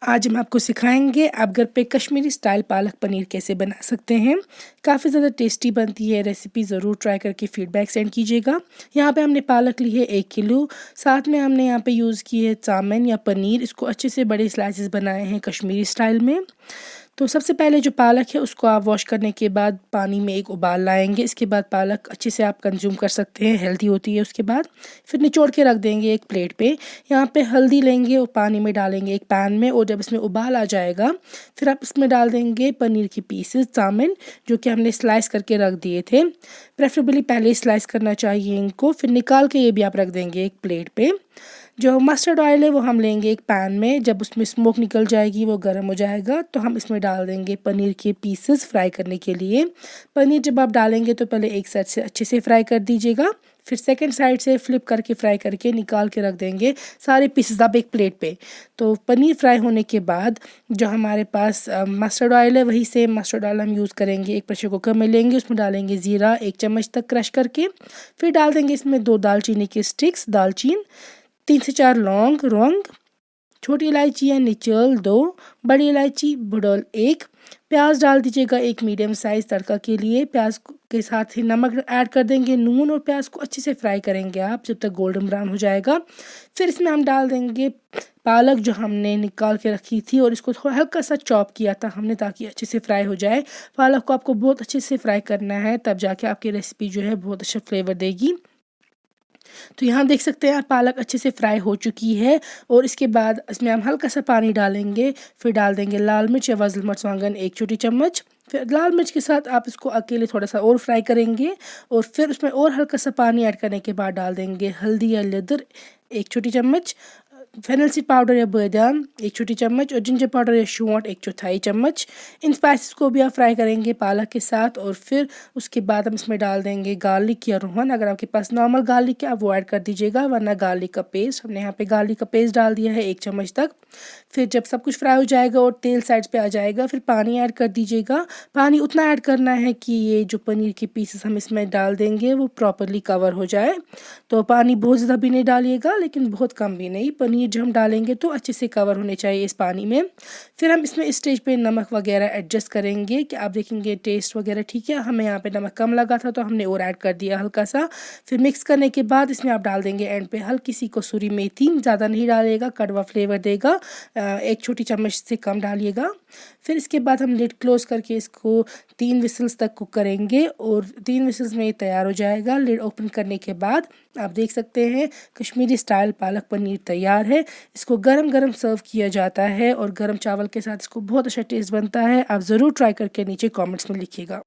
आज हम आपको सिखाएंगे आप घर पे कश्मीरी स्टाइल पालक पनीर कैसे बना सकते हैं। काफ़ी ज़्यादा टेस्टी बनती है रेसिपी, ज़रूर ट्राई करके फीडबैक सेंड कीजिएगा। यहाँ पे हमने पालक ली है 1 किलो, साथ में हमने यहाँ पे यूज़ की है चाउमीन या पनीर। इसको अच्छे से बड़े स्लाइसेस बनाए हैं कश्मीरी स्टाइल में। तो सबसे पहले जो पालक है उसको आप वॉश करने के बाद पानी में एक उबाल लाएंगे। इसके बाद पालक अच्छे से आप कंज्यूम कर सकते हैं, हेल्दी होती है। उसके बाद फिर निचोड़ के रख देंगे एक प्लेट पे। यहाँ पे हल्दी लेंगे और पानी में डालेंगे एक पैन में, और जब इसमें उबाल आ जाएगा फिर आप इसमें डाल देंगे पनीर की पीसेस, चाउमीन जो कि हमने स्लाइस करके रख दिए थे। प्रेफरेबली पहले स्लाइस करना चाहिए इनको, फिर निकाल के ये भी आप रख देंगे एक प्लेट पे। जो मस्टर्ड ऑयल है वो हम लेंगे एक पैन में, जब उसमें स्मोक निकल जाएगी, वो गर्म हो जाएगा, तो हम इसमें डाल देंगे पनीर के पीसेस फ्राई करने के लिए। पनीर जब आप डालेंगे तो पहले एक साइड से अच्छे से फ्राई कर दीजिएगा, फिर सेकंड साइड से फ्लिप करके फ्राई करके निकाल के रख देंगे सारे पीसेस आप एक प्लेट पे। तो पनीर फ्राई होने के बाद जो हमारे पास मस्टर्ड ऑयल है, वही सेम मस्टर्ड ऑयल हम यूज़ करेंगे। एक प्रेशर कुकर में लेंगे, उसमें डालेंगे ज़ीरा 1 चम्मच तक क्रश करके, फिर डाल देंगे इसमें 2 दालचीनी के स्टिक्स, दालचीन 3 से 4 लौंग, छोटी इलायची या निचल 2, बड़ी इलायची बुडल 1। प्याज डाल दीजिएगा एक मीडियम साइज़ तड़का के लिए। प्याज के साथ ही नमक ऐड कर देंगे, नून, और प्याज को अच्छे से फ्राई करेंगे आप जब तक गोल्डन ब्राउन हो जाएगा। फिर इसमें हम डाल देंगे पालक जो हमने निकाल के रखी थी, और इसको थोड़ा हल्का सा चॉप किया था हमने ताकि अच्छे से फ्राई हो जाए। पालक को आपको बहुत अच्छे से फ्राई करना है, तब जाके आपकी रेसिपी जो है बहुत अच्छा फ्लेवर देगी। तो यहाँ देख सकते हैं पालक अच्छे से फ्राई हो चुकी है, और इसके बाद इसमें हम हल्का सा पानी डालेंगे। फिर डाल देंगे लाल मिर्च या वज़ल मर्चांगन 1 छोटी चम्मच। फिर लाल मिर्च के साथ आप इसको अकेले थोड़ा सा और फ्राई करेंगे, और फिर उसमें और हल्का सा पानी ऐड करने के बाद डाल देंगे हल्दी या लेदर 1 छोटी चम्मच, फेनल सीड पाउडर या बादाम 1 छोटी चम्मच, और जिंजर पाउडर या शौंठ 1 चौथाई चम्मच। इन स्पाइसेस को भी आप फ्राई करेंगे पालक के साथ, और फिर उसके बाद हम इसमें डाल देंगे गार्लिक या रोहन। अगर आपके पास नॉर्मल गार्लिक है आप वो ऐड कर दीजिएगा, वरना गार्लिक का पेस्ट, हमने यहाँ पे गार्लिक का पेस्ट डाल दिया है 1 चम्मच तक। फिर जब सब कुछ फ्राई हो जाएगा और तेल साइड्स पे आ जाएगा, फिर पानी ऐड कर दीजिएगा। पानी उतना ऐड करना है कि ये जो पनीर के पीसेस हम इसमें डाल देंगे वो प्रॉपरली कवर हो जाए। तो पानी बहुत ज़्यादा भी नहीं डालिएगा, लेकिन बहुत कम भी नहीं। पनीर जो हम डालेंगे तो अच्छे से कवर होने चाहिए इस पानी में। फिर हम इसमें इस स्टेज पे नमक वगैरह एडजस्ट करेंगे कि आप देखेंगे टेस्ट वगैरह ठीक है। हमें यहाँ पे नमक कम लगा था तो हमने और ऐड कर दिया हल्का सा। फिर मिक्स करने के बाद इसमें आप डाल देंगे एंड पे हल्की सी कसूरी मेथी, ज़्यादा नहीं डालिएगा, कड़वा फ्लेवर देगा। 1 छोटी चम्मच से कम डालिएगा। फिर इसके बाद हम लिड क्लोज करके इसको 3 विसल्स तक कुक करेंगे, और 3 विसल्स में ये तैयार हो जाएगा। लिड ओपन करने के बाद आप देख सकते हैं कश्मीरी स्टाइल पालक पनीर तैयार है। इसको गरम गरम सर्व किया जाता है, और गरम चावल के साथ इसको बहुत अच्छा टेस्ट बनता है। आप ज़रूर ट्राई करके नीचे कमेंट्स में लिखिएगा।